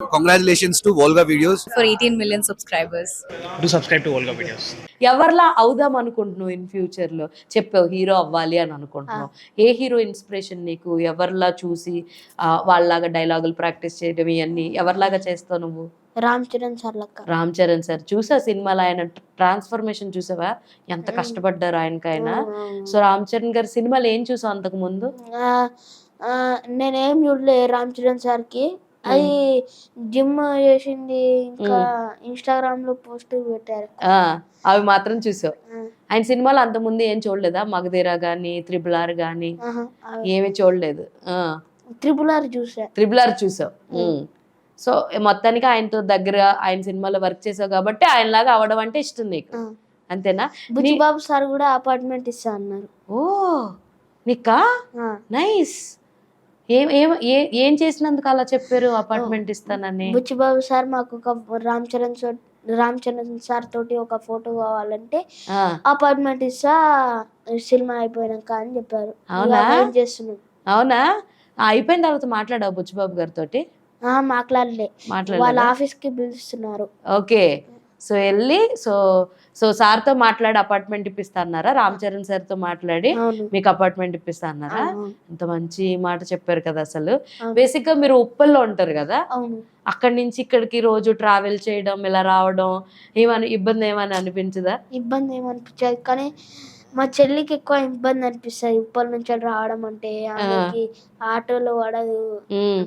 Congratulations to Volga Videos. For 18 million subscribers. Do subscribe to Volga videos. ఎవరిలా అవుదాం అనుకుంటున్నావు in future లో? చెప్పావు hero అవ్వాలి అని అనుకుంటున్నావు. ఏ హీరో ఇన్స్పిరేషన్ నీకు? ఎవరిలా చూసి వాళ్ళలాగా డైలాగులు ప్రాక్టీస్ చేయడం ఇవన్నీ ఎవరిలాగా చేస్తావు నువ్వు? రామ్ చరణ్ సార్ లెక్క. రామ్ చరణ్ సార్ చూసా సినిమాలో ఆయన ట్రాన్స్ఫర్మేషన్ చూసావా? ఎంత కష్టపడ్డారు ఆయనకైనా. సో రామ్ చరణ్ గారి సినిమాలు ఏం చూసావు అంతకు ముందు? నేనేం చూడలే రామ్ చరణ్ సార్కి. అది జిమ్ చేసింది, ఇంకా ఇన్స్టాగ్రామ్ లో పోస్ట్ పెట్టారు, అవి మాత్రం చూసావు. ఆయన సినిమాలు అంత ముందు ఏం చూడలేదా? మగధీర గానీ RRR గానీ ఏమి చూడలేదు? RRR చూసావు. సో మొత్తానికి ఆయనతో దగ్గర ఆయన సినిమాలో వర్క్ చేసావు కాబట్టి ఆయన లాగా అవడం అంటే ఇష్టం నీకు, అంతేనా? బుచ్చిబాబు సార్ కూడా అపార్ట్మెంట్ ఇస్తా అన్నారు. ఓ నీకా? నైస్. ఏం చేసినందుకు అలా చెప్పారు అపార్ట్మెంట్ ఇస్తానని? బుచ్చిబాబు సార్ మాకు ఒక రామ్ చరణ్ సార్ తోటి ఒక ఫోటో కావాలంటే అపార్ట్మెంట్ ఇస్తా సినిమా అయిపోయినాక అని చెప్పారు. అవునా? చేస్తున్నాం. అవునా? అయిపోయిన తర్వాత మాట్లాడావు బుచ్చిబాబు గారితో? మాట్లాడలే, వాళ్ళ ఆఫీస్ కి పిలుస్తున్నారు. ఓకే. సో వెళ్ళి సో సార్తో మాట్లాడి అపార్ట్మెంట్ ఇప్పిస్తా అన్నారా? రామ్ చరణ్ సార్తో మాట్లాడి మీకు అపార్ట్మెంట్ ఇప్పిస్తా అన్నారా? అంత మంచి మాట చెప్పారు కదా. అసలు బేసిక్ గా మీరు ఉప్పల్లో ఉంటారు కదా, అక్కడి నుంచి ఇక్కడికి రోజు ట్రావెల్ చేయడం, ఇలా రావడం ఇబ్బంది ఏమని అనిపించదా? ఇబ్బంది ఏమనిపించదు, కానీ మా చెల్లికి ఎక్కువ ఇబ్బంది అనిపిస్తుంది ఉప్పల్ నుంచి రావడం అంటే. ఆమెకి ఆటోలో పడదు,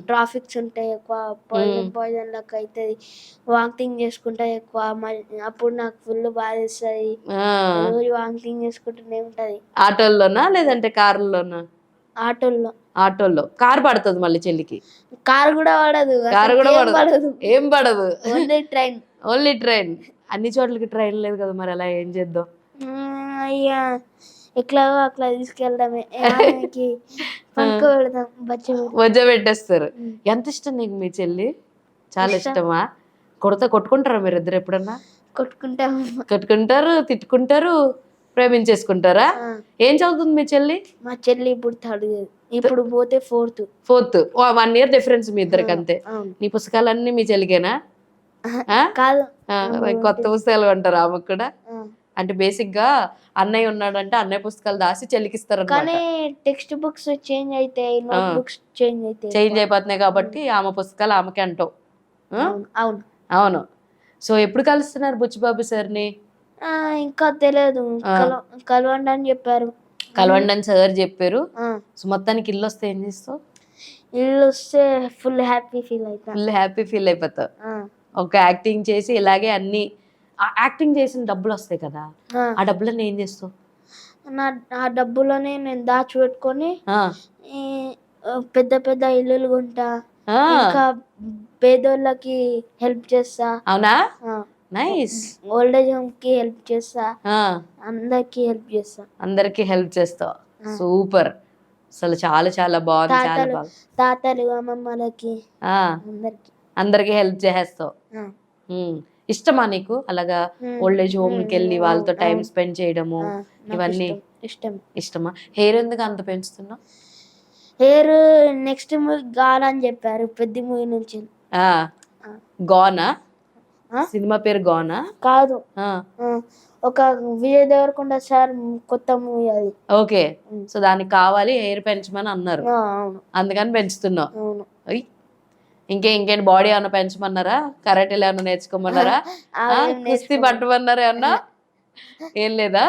ట్రాఫిక్స్ ఉంటాయి ఎక్కువ, పాయిజన్ లెక్క అవుతుంది, వామిటింగ్ చేసుకుంటా ఎక్కువ. అప్పుడు నాకు ఫుల్ బాధేస్తుంది, రోజు వామిటింగ్ చేసుకుంటూనే ఉంటది. ఆటోల్లోనా లేదంటే కార్లోనా? ఆటోల్లో. కార్ పడుతుంది మళ్ళీ చెల్లికి? కార్ కూడా పడదు. కార్ కూడా పడదు. ఏం పడదు? Only train. అన్ని చోట్లకి ట్రైన్ లేదు కదా, మరి అలా ఏం చేద్దాం? అయ్యా ఎట్లాగో అట్లా తీసుకెళ్ళడమే. పడుకోబెడదాం, బొజ్జ పెట్టేస్తారు. ఎంత ఇష్టం నీకు మీ చెల్లి? చాలా ఇష్టమా? కొట్టుకుంటారా మీరు ఇద్దరు ఎప్పుడన్నా? కొట్టుకుంటారు, తిట్టుకుంటారు, ప్రేమించేసుకుంటారా? ఏం చదువుతుంది మీ చెల్లి? మా చెల్లి ఇప్పుడు థర్డ్, ఇప్పుడు పోతే ఫోర్త్. 1 year డిఫరెన్స్ మీ ఇద్దరికి, అంతే. నీ పుస్తకాలన్నీ మీ చెల్లికేనా? కాదు, కొత్త పుస్తకాలు కొంటారు ఆమెకు కూడా? అంటే బేసిక్ గా అన్నయ్య ఉన్నాడంటే అన్నయ్య పుస్తకాలు దాసి చెల్లికిస్తారు. కానీ టెక్స్ట్ బుక్స్ చేంజ్ అవుతాయి, నోట్ బుక్స్ చేంజ్ అయిపోతున్నాయి కాబట్టి ఆమె పుస్తకాలు ఆమెకే అంటావు. అవును. సో ఎప్పుడు కలుస్తున్నారు బుచ్చిబాబు సార్ని? ఇంకా తెలియదు, కలవండి అని చెప్పారు. కలవండి అని సార్ చెప్పారు. సో మొత్తానికి ఇల్లు వస్తే ఏం చేస్తావు? ఇల్లు వస్తే ఫుల్ హ్యాపీ ఫీల్ అయిపోతావు. ఒక యాక్టింగ్ చేసి ఇలాగే అన్ని యాక్టింగ్ చేసిన డబ్బులు వస్తాయి కదా, ఆ డబ్బులన్నీ ఏం చేస్తావు? ఆ డబ్బులని నేను దాచిపెట్టుకొని పెద్ద పెద్ద ఇల్లులు కొంటా, ఇంకా పేదోళ్ళకి హెల్ప్ చేస్తా. అవునా? నైస్. ఓల్డేజ్ హోమ్ కి హెల్ప్ చేస్తా, అందరికి హెల్ప్ చేస్తావు. సూపర్. అసలు చాలా చాలా బాగుంది. చాలా బాగుంది. తాతలు అమ్మమ్మలకి అందరికి హెల్ప్ చేస్తావు. ఇష్టమా నీకు అలాగా ఓల్డేజ్ హోమ్ కి వెళ్ళి వాళ్ళతో టైం స్పెండ్ చేయడము ఇవన్నీ? ఇష్టమా? హెయిర్ ఎందుకు అంత పెంచుతున్నావు? హెయిర్ నెక్స్ట్ మూవీ గాన్ అని చెప్పారు, పెద్ద మూవీ నుంచి. గానా? సినిమా పేరు గానా? కాదు, ఒక విజయ్ దేవరకొండ సార్ కొత్త మూవీ అది. ఓకే. సో దానికి కావాలి హెయిర్ పెంచమని అన్నారు, అందుకని పెంచుతున్నావు. ఇంకేంటి బాడీ ఏమన్నా పెంచమన్నారా? కరాటేలు ఏమన్నా నేర్చుకోమన్నారా? కుస్తీ పట్టమన్నారా? ఏమన్నా? ఏం లేదా?